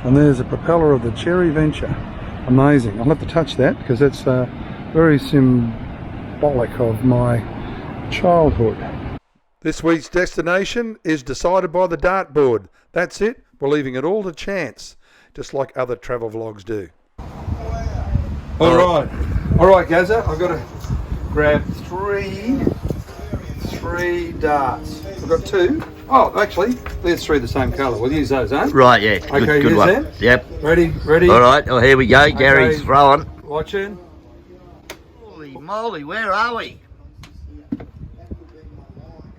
And there's a propeller of the Cherry Venture. Amazing. I'll have to touch that because that's very symbolic of my childhood. This week's destination is decided by the dartboard. That's it. We're leaving it all to chance, just like other travel vlogs do. All right, Gaza. I've got to grab three darts. I've got two. Oh, actually, there's three the same colour. We'll use those, eh? Right, yeah. Okay, good one. Them? Yep. Ready? All right. Oh, here we go. Gary's throwing. Watching. Holy moly, where are we?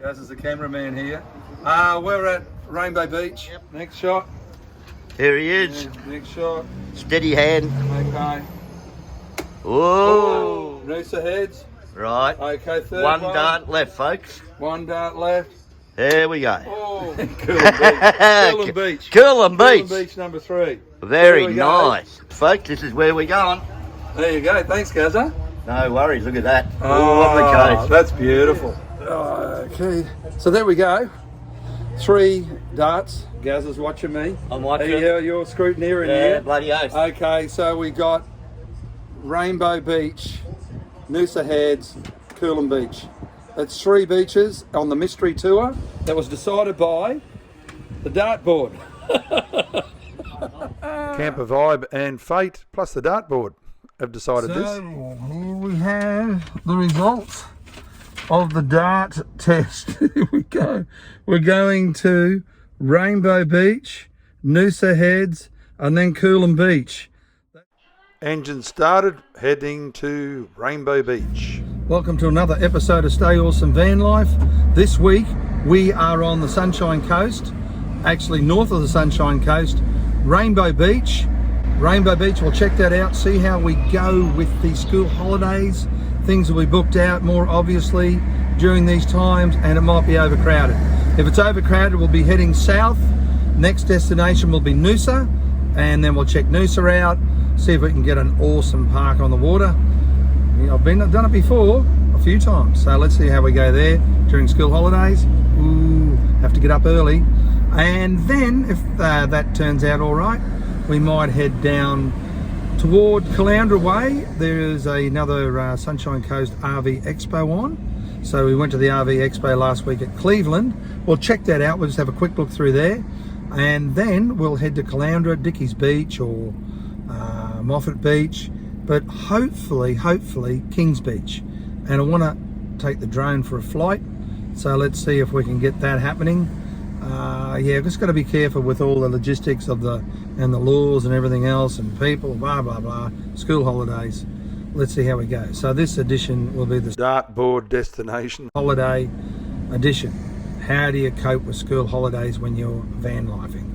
Gaza's the cameraman here. We're at Rainbow Beach. Yep. Next shot. Here he is. Yeah, next shot. Steady hand. Okay. Whoa. NOOSA heads. Right. Okay, third one dart left, folks. One dart left. There we go. Oh, Coolum Beach. Coolum Beach. Beach number 3. Very nice. Folks, this is where we're going. There you go. Thanks, Gaza. No worries. Look at that. Oh, on the coast. That's beautiful. Okay. So there we go. 3 darts. Gaza's watching me. I'm watching. You're scrutineering here. Yeah, bloody oath. Okay, so we got Rainbow Beach, NOOSA Heads, Coolum Beach. That's 3 beaches on the mystery tour that was decided by the dartboard. Camper Vibe and Fate plus the dartboard have decided this. So here we have the results of the dart test. Here we go. We're going to Rainbow Beach, NOOSA Heads, and then Coolum Beach. Engine started, heading to Rainbow Beach. Welcome to another episode of Stay Awesome Van Life. This week we are on the Sunshine Coast, actually north of the Sunshine Coast, Rainbow Beach. Rainbow Beach, we'll check that out, see how we go with the school holidays. Things will be booked out more obviously during these times, and it might be overcrowded. If it's overcrowded, we'll be heading south. Next destination will be NOOSA, and then we'll check NOOSA out, see if we can get an awesome park on the water. I've done it before a few times, so let's see how we go there during school holidays. Ooh, have to get up early. And then if that turns out all right, we might head down toward Caloundra Way. There is another Sunshine Coast RV Expo on. So we went to the RV Expo last week at Cleveland. We'll check that out. We'll just have a quick look through there. And then we'll head to Caloundra, Dickies Beach or Moffat Beach. But hopefully Kings Beach. And I want to take the drone for a flight. So let's see if we can get that happening. Yeah, just got to be careful with all the logistics of the laws and everything else and people, blah, blah, blah, school holidays. Let's see how we go. So this edition will be the dartboard destination holiday edition. How do you cope with school holidays when you're van lifing?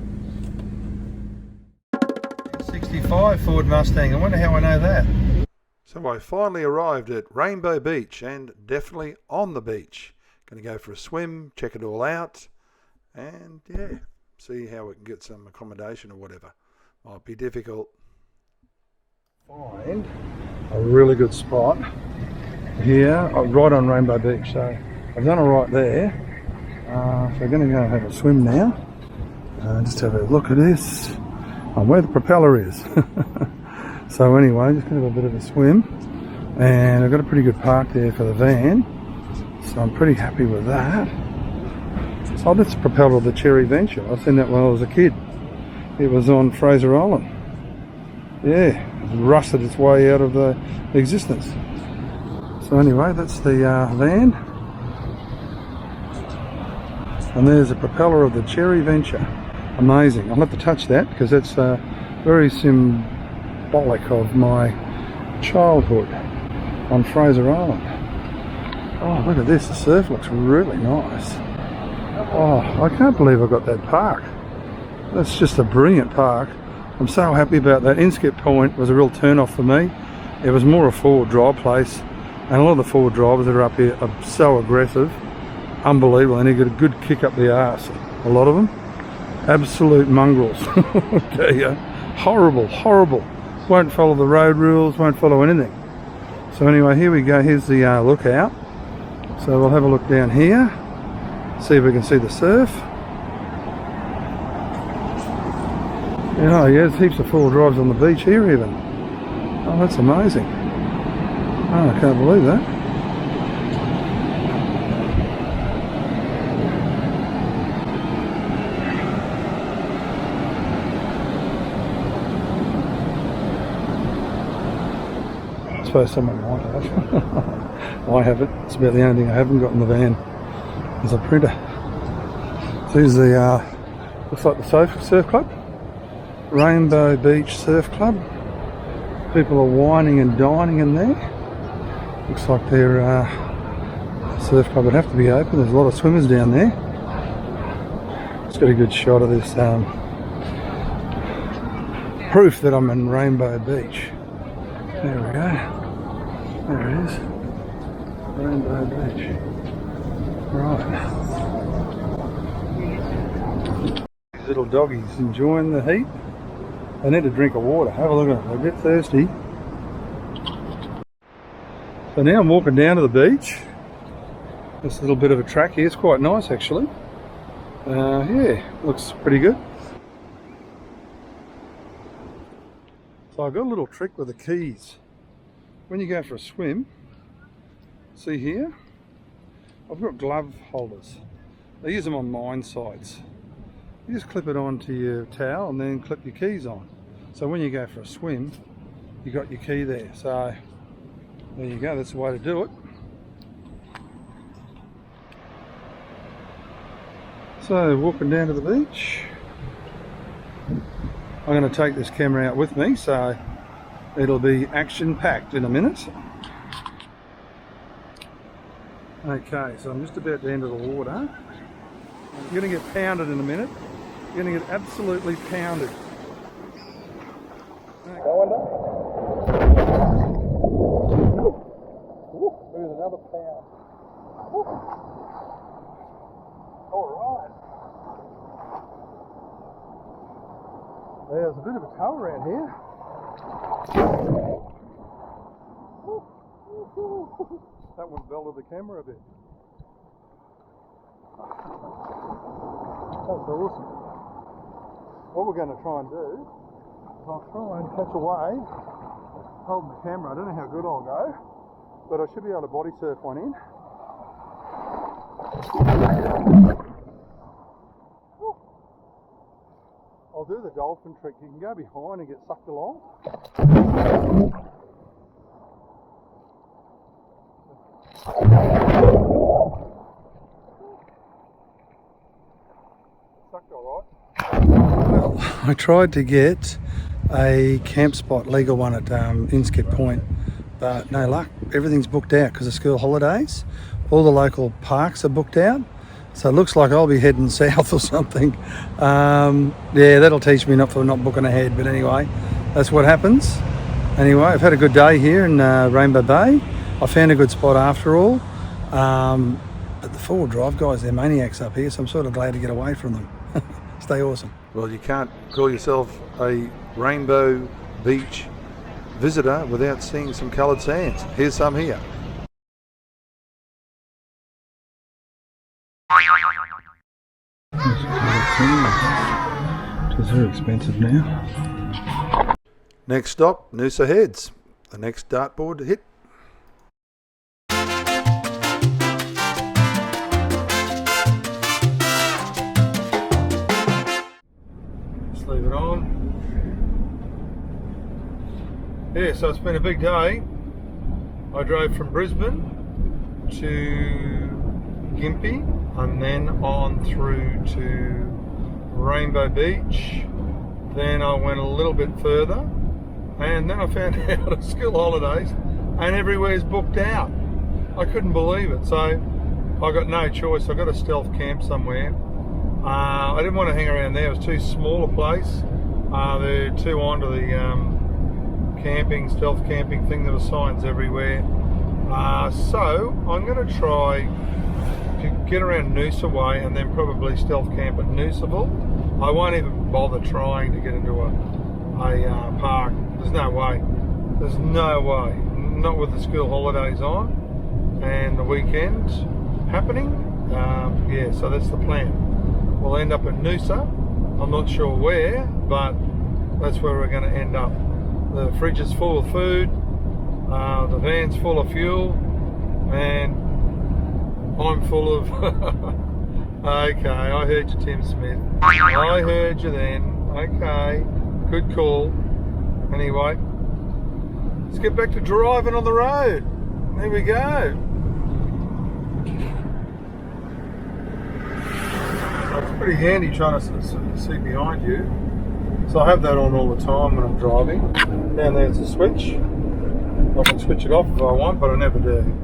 65 Ford Mustang. I wonder how I know that. So I finally arrived at Rainbow Beach and definitely on the beach. Going to go for a swim, check it all out, and yeah, see how we can get some accommodation or whatever. Might be difficult. Find a really good spot here, right on Rainbow Beach. So I've done it right there. So we're going to go have a swim now. Just have a look at this. Where the propeller is. So anyway, just going to have a bit of a swim, and I've got a pretty good park there for the van, so I'm pretty happy with that. Oh, that's the propeller of the Cherry Venture. I've seen that when I was a kid. It was on Fraser Island. Yeah, it rusted its way out of the existence. So anyway, that's the van, and there's a propeller of the Cherry Venture. Amazing. I'll have to touch that because that's very symbolic of my childhood on Fraser Island. Oh, look at this. The surf looks really nice. Oh, I can't believe I got that park. That's just a brilliant park. I'm so happy about that. Inskip Point was a real turn off for me. It was more a forward drive place, and a lot of the forward drivers that are up here are so aggressive. Unbelievable. And they get a good kick up the arse. A lot of them. Absolute mongrels. Okay, horrible, horrible. Won't follow the road rules, won't follow anything. So anyway, here we go. Here's the lookout. So we'll have a look down here, see if we can see the surf. Yeah, yeah, there's heaps of four-wheel drives on the beach here even. Oh, that's amazing. Oh, I can't believe that. I suppose someone might have. I haven't. It's about the only thing I haven't got in the van is a printer. So here's the, looks like the surf club. Rainbow Beach Surf Club. People are whining and dining in there. Looks like their surf club would have to be open. There's a lot of swimmers down there. Just got a good shot of this proof that I'm in Rainbow Beach. There we go. There it is. Rainbow Beach. Right. These little doggies enjoying the heat. They need a drink of water. Have a look at it. They're a bit thirsty. So now I'm walking down to the beach. This little bit of a track here. It's quite nice actually. Yeah, looks pretty good. So I've got a little trick with the keys. When you go for a swim, see here, I've got glove holders. I use them on mine sites. You just clip it onto your towel and then clip your keys on. So when you go for a swim, you got your key there. So there you go, that's the way to do it. So walking down to the beach. I'm going to take this camera out with me, so it'll be action-packed in a minute. Okay, so I'm just about to enter the water. You're going to get pounded in a minute. You're going to get absolutely pounded. There's another pound. Alright. There's a bit of a tow around here. That one belted the camera a bit. That's awesome. What we're going to try and do is I'll try and catch a wave holding the camera. I don't know how good I'll go, but I should be able to body surf one in. I'll do the dolphin trick. You can go behind and get sucked along. Sucked all right. Well, I tried to get a camp spot, legal one at Inskip Point, but no luck. Everything's booked out because of school holidays. All the local parks are booked out. So it looks like I'll be heading south or something. Yeah, that'll teach me not booking ahead. But anyway, that's what happens. Anyway, I've had a good day here in Rainbow Bay. I found a good spot after all. But the four-wheel drive guys, they're maniacs up here, so I'm sort of glad to get away from them. Stay awesome. Well, you can't call yourself a Rainbow Beach visitor without seeing some coloured sands. Here's some here. It's very expensive now. Next stop, NOOSA Heads. The next dartboard to hit. Just leave it on. Yeah, so it's been a big day. I drove from Brisbane to Gympie and then on through to Rainbow Beach. Then I went a little bit further and then I found out of school holidays and everywhere's booked out. I couldn't believe it, so I got no choice. I got a stealth camp somewhere. I didn't want to hang around there. It was too small a place. They're too onto the stealth camping thing. There were signs everywhere. So I'm going to try to get around NOOSA way and then probably stealth camp at NOOSAville. I won't even bother trying to get into a park. There's no way. There's no way. Not with the school holidays on and the weekend happening. Yeah, so that's the plan. We'll end up at NOOSA. I'm not sure where, but that's where we're going to end up. The fridge is full of food, the van's full of fuel, and I'm full of... Okay, I heard you, Tim Smith. I heard you then. Okay, good call. Anyway, let's get back to driving on the road. There we go. It's pretty handy trying to see behind you. So I have that on all the time when I'm driving. Down there's a switch. I can switch it off if I want, but I never do.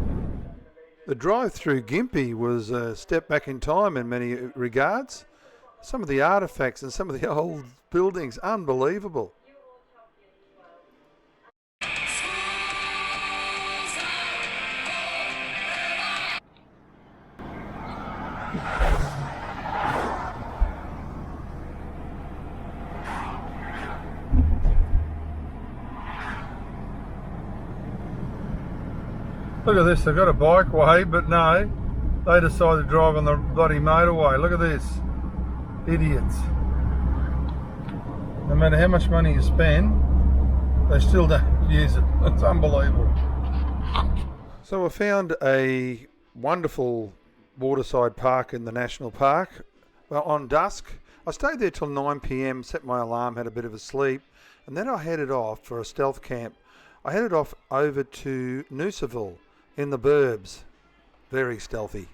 The drive through Gympie was a step back in time in many regards. Some of the artefacts and some of the old buildings, unbelievable. Look at this, they've got a bikeway, but no, they decided to drive on the bloody motorway. Look at this. Idiots. No matter how much money you spend, they still don't use it. It's unbelievable. So I found a wonderful waterside park in the national park. Well, on dusk, I stayed there till 9 p.m, set my alarm, had a bit of a sleep, and then I headed off for a stealth camp. I headed off over to NOOSA in the burbs. Very stealthy.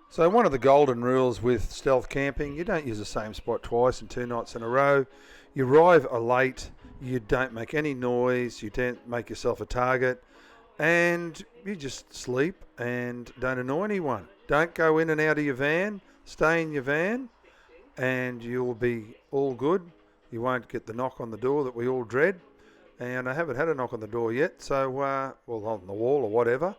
So one of the golden rules with stealth camping, you don't use the same spot twice and 2 nights in a row. You arrive late, you don't make any noise, you don't make yourself a target, and you just sleep and don't annoy anyone. Don't go in and out of your van, stay in your van, and you'll be all good. You won't get the knock on the door that we all dread. And I haven't had a knock on the door yet, so, well, on the wall or whatever.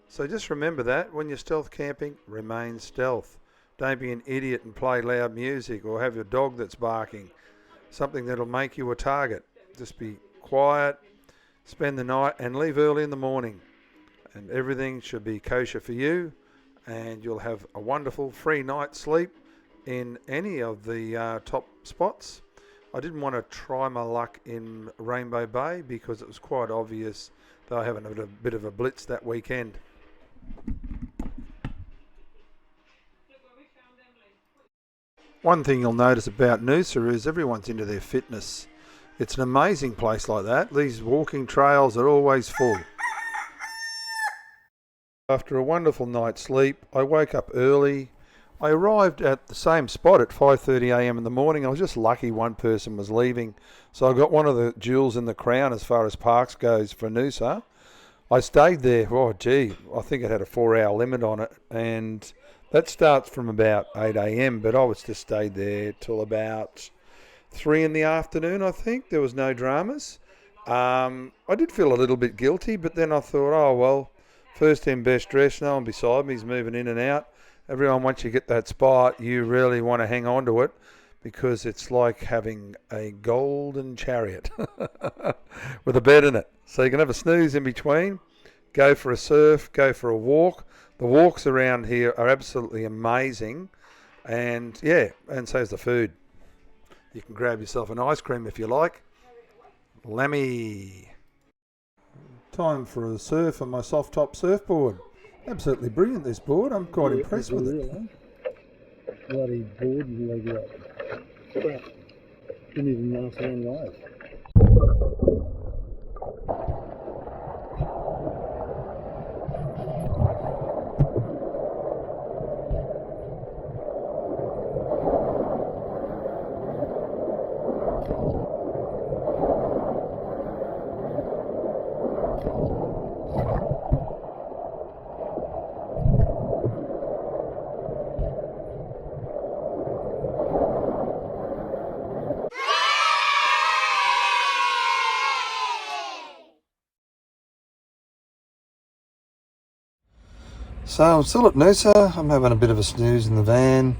So just remember that when you're stealth camping, remain stealth. Don't be an idiot and play loud music or have your dog that's barking, something that'll make you a target. Just be quiet, spend the night, and leave early in the morning. And everything should be kosher for you, and you'll have a wonderful free night's sleep in any of the top spots. I didn't want to try my luck in Rainbow Bay because it was quite obvious they were having a bit of a blitz that weekend. One thing you'll notice about NOOSA is everyone's into their fitness. It's an amazing place like that. These walking trails are always full. After a wonderful night's sleep, I woke up early. I arrived at the same spot at 5:30 a.m. in the morning. I was just lucky one person was leaving. So I got one of the jewels in the crown as far as parks goes for NOOSA. I stayed there, I think it had a 4-hour limit on it. And that starts from about 8 a.m. But I was just stayed there till about 3 in the afternoon, I think. There was no dramas. I did feel a little bit guilty, but then I thought, oh, well, first in, best dressed, no one beside me is moving in and out. Everyone, once you get that spot, you really want to hang on to it because it's like having a golden chariot with a bed in it. So you can have a snooze in between, go for a surf, go for a walk. The walks around here are absolutely amazing. And yeah, and so's the food. You can grab yourself an ice cream if you like. Lammy. Time for a surf on my soft top surfboard. Absolutely brilliant, this board. I'm quite impressed with it. Bloody board you leg up. Didn't even last long life. So I'm still at NOOSA. I'm having a bit of a snooze in the van.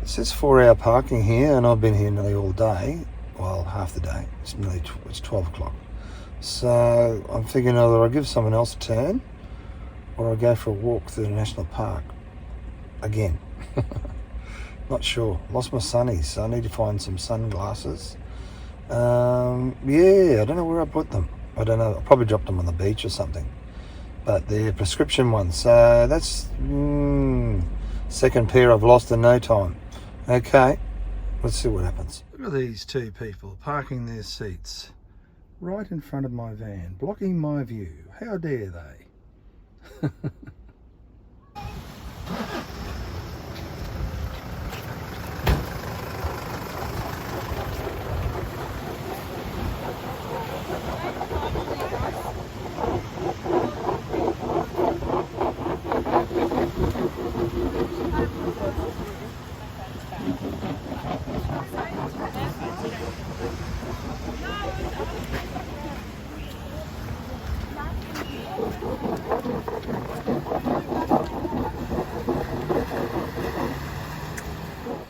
It says 4-hour parking here, and I've been here nearly all day. Well, half the day. It's 12 o'clock. So I'm thinking either I'll give someone else a turn, or I go for a walk through the national park again. Not sure. Lost my sunnies, so I need to find some sunglasses. Yeah, I don't know where I put them. I don't know. I probably dropped them on the beach or something. But they're prescription ones, so that's second pair I've lost in no time. Okay, let's see what happens. Look at these two people parking their seats right in front of my van, blocking my view. How dare they?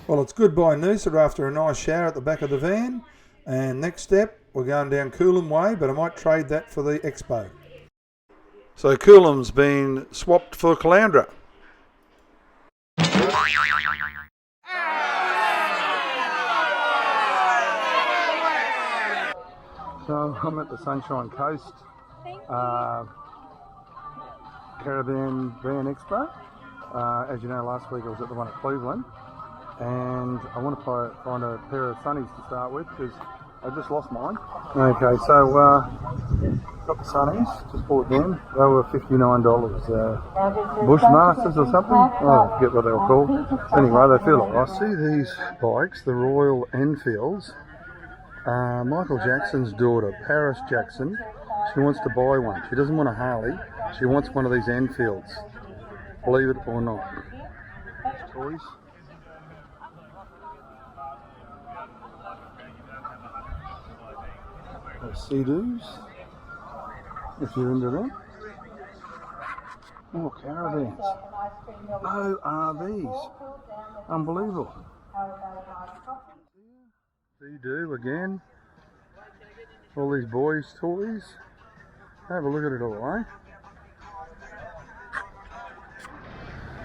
Well, it's goodbye NOOSA after a nice shower at the back of the van. And next step, we're going down Coolum Way, but I might trade that for the Expo. So Coolum's been swapped for Caloundra. So I'm at the Sunshine Coast Caravan Van Expo. As you know, last week I was at the one at Cleveland. And I want to find a pair of sunnies to start with because I just lost mine. Okay, so got the sunnies, just bought them. They were $59. Bushmasters or something? Oh, I forget what they were called. Anyway, they feel alright. I see these bikes, the Royal Enfields. Michael Jackson's daughter, Paris Jackson, she wants to buy one. She doesn't want a Harley, she wants one of these Enfields. Believe it or not. Toys. Sea-doos, if you're into them. More caravans. No RVs. Unbelievable. Sea-doo again. All these boys' toys. Have a look at it all, eh?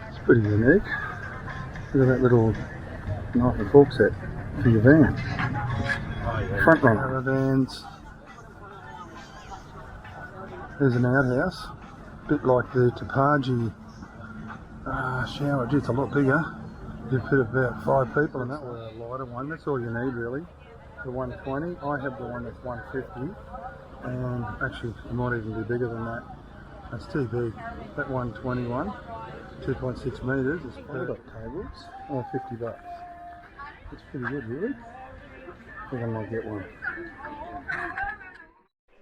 It's pretty unique. Look at that little knife and fork set for your van. Front run caravans. There's an outhouse, a bit like the Tapaji shower. Gee, it's a lot bigger. You fit about 5 people in that, or a lighter one. That's all you need really. The 120. I have the one that's 150, and actually it might even be bigger than that. That's too big. That 121, 2.6 metres. It's fold-up tables. Oh, $50. It's pretty good, really. I think I might get one.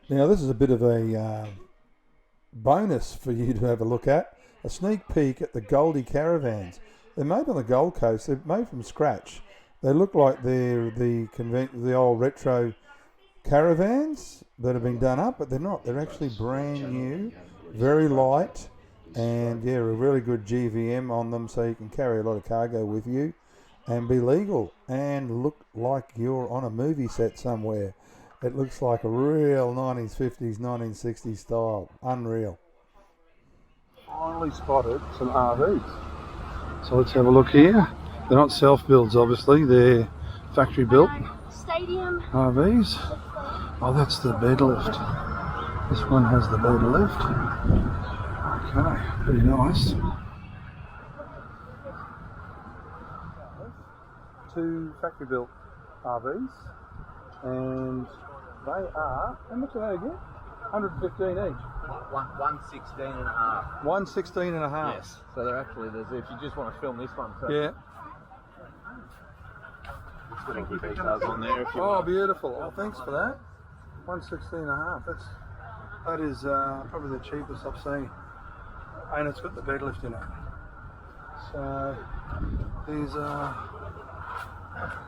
Now this is a bit of a bonus for you to have a look at. A sneak peek at the Goldie caravans. They're made on the Gold Coast. They're made from scratch. They look like they're the old retro caravans that have been done up, but they're not. They're actually brand new, very light, and yeah, a really good GVM on them, so you can carry a lot of cargo with you and be legal and look like you're on a movie set somewhere. It looks like a real 1950s, 1960s style. Unreal. Finally spotted some RVs. So let's have a look here. They're not self-builds, obviously. They're factory-built RVs. Oh, that's the bed lift. This one has the bed lift. Okay, pretty nice. 2 factory-built RVs. And they are, how much are they again? 115 each. 116 and a half. 116 and a half. Yes. So they're actually, if you just want to film this one. So yeah. It's got all the details on there if you Oh, want. beautiful. Oh, thanks for that. 116 and a half. That is probably the cheapest I've seen. And it's got the bed lift in it. So these are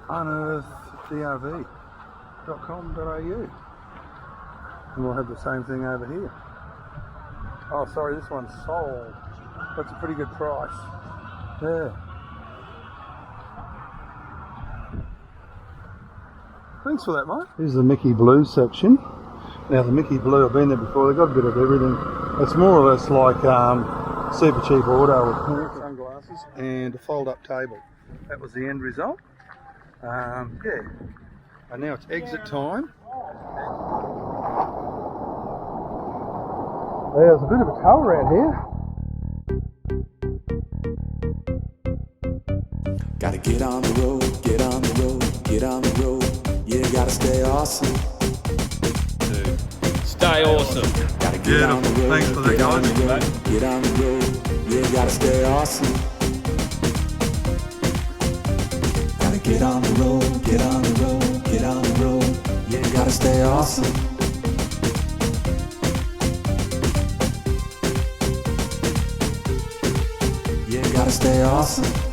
unearthdrv.com.au. And we'll have the same thing over here. Oh, sorry, this one's sold. That's a pretty good price. Yeah. Thanks for that, mate. Here's the Mickey Blue section. Now the Mickey Blue, I've been there before, they've got a bit of everything. It's more or less like super cheap auto with sunglasses and a fold-up table. That was the end result. Yeah, and now it's exit time. There's a bit of a tow around here. Gotta get on the road, get on the road, get on the road. Yeah, gotta stay awesome. Stay awesome. Gotta get on the road, Thanks for that, get on the guys. road, get on the road. Yeah, gotta stay awesome. Gotta get on the road, get on the road, get on the road. Yeah, gotta stay awesome. Yeah, gotta stay awesome.